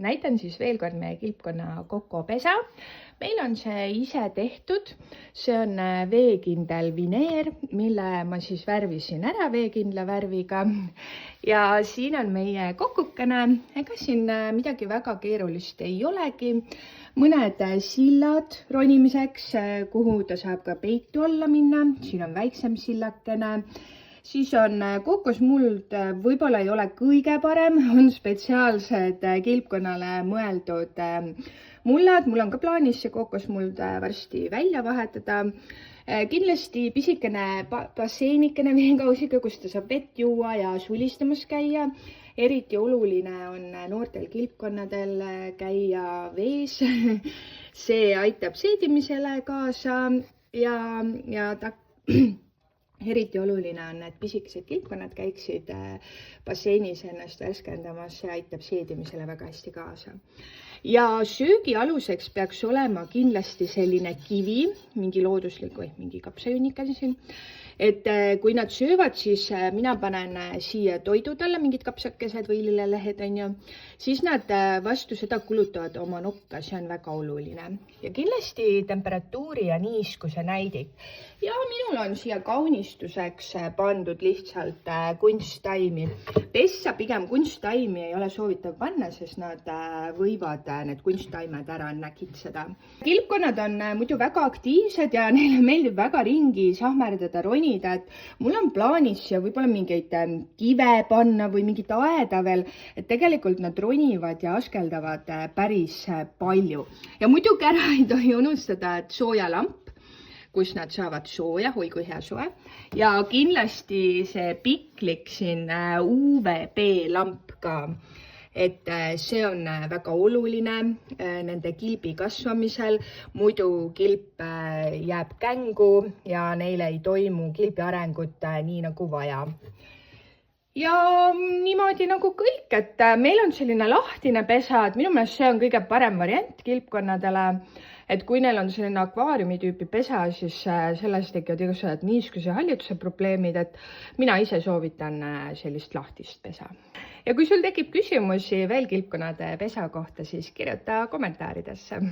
näitan siis veel kord meie kilpkonna kokopesa. Meil on see ise tehtud, see on veekindel vineer, mille ma siis värvisin ära veekindla värviga. Ja siin on meie kokukene, ega siin midagi väga keerulist ei olegi. Mõned sillad ronimiseks, kuhu ta saab ka peitu alla minna, siin on väiksem sillakene. Siis on kokosmuld, võib-olla ei ole kõige parem, on spetsiaalsed kilpkonnale mõeldud mullad. Mul on ka plaanis see kokosmuld varsti välja vahetada. Kindlasti pisikene basseinikene veekausika, kus ta saab vett juua ja sulistamas käia. Eriti oluline on noortel kilpkonnadel käia vees. See aitab seedimisele kaasa ja eriti oluline on, et pisikesed kilpkonnad käiksid basseinis ennast värskendamas, see aitab seedimisele väga hästi kaasa. Ja söögi aluseks peaks olema kindlasti selline kivi, mingi looduslik või mingi kapsajunnikene siin. Et kui nad söövad, siis mina panen siia toidud alla, mingid kapsakesed või lillelehed, siis nad vastu seda kulutavad oma nokka, see on väga oluline. Ja kindlasti temperatuuri ja niiskuse näidik. Ja minul on siia kaunistuseks pandud lihtsalt kunsttaimi. Pessa pigem kunsttaimi ei ole soovitav panna, sest nad võivad need kunsttaimed ära näkitseda. Kilpkonnad on muidu väga aktiivsed ja neile meeldib väga ringi sahmerdada, ronida. Mul on plaanis ja võib-olla mingeid kive panna või mingit aeda veel, et tegelikult nad ronivad ja askeldavad päris palju. Ja muidugi ära ei tohi unustada, et soojalamp, kus nad saavad sooja, oi kui hea soe. Ja kindlasti see piklik siin UVB lamp ka. Et see on väga oluline nende kilbi kasvamisel, muidu kilp jääb kängu ja neile ei toimu kilbi arengut nii nagu vaja. Ja niimoodi nagu kõik, et meil on selline lahtine pesa, et minu meelest see on kõige parem variant kilpkonnadele. Et kui neil on selline akvaariumi tüüpi pesa, siis sellest tekivad igasugused niiskuse ja hallituse probleemid, et mina ise soovitan sellist lahtist pesa. Ja kui sul tekib küsimusi veel kilpkonnade pesa kohta, siis kirjuta kommentaaridesse.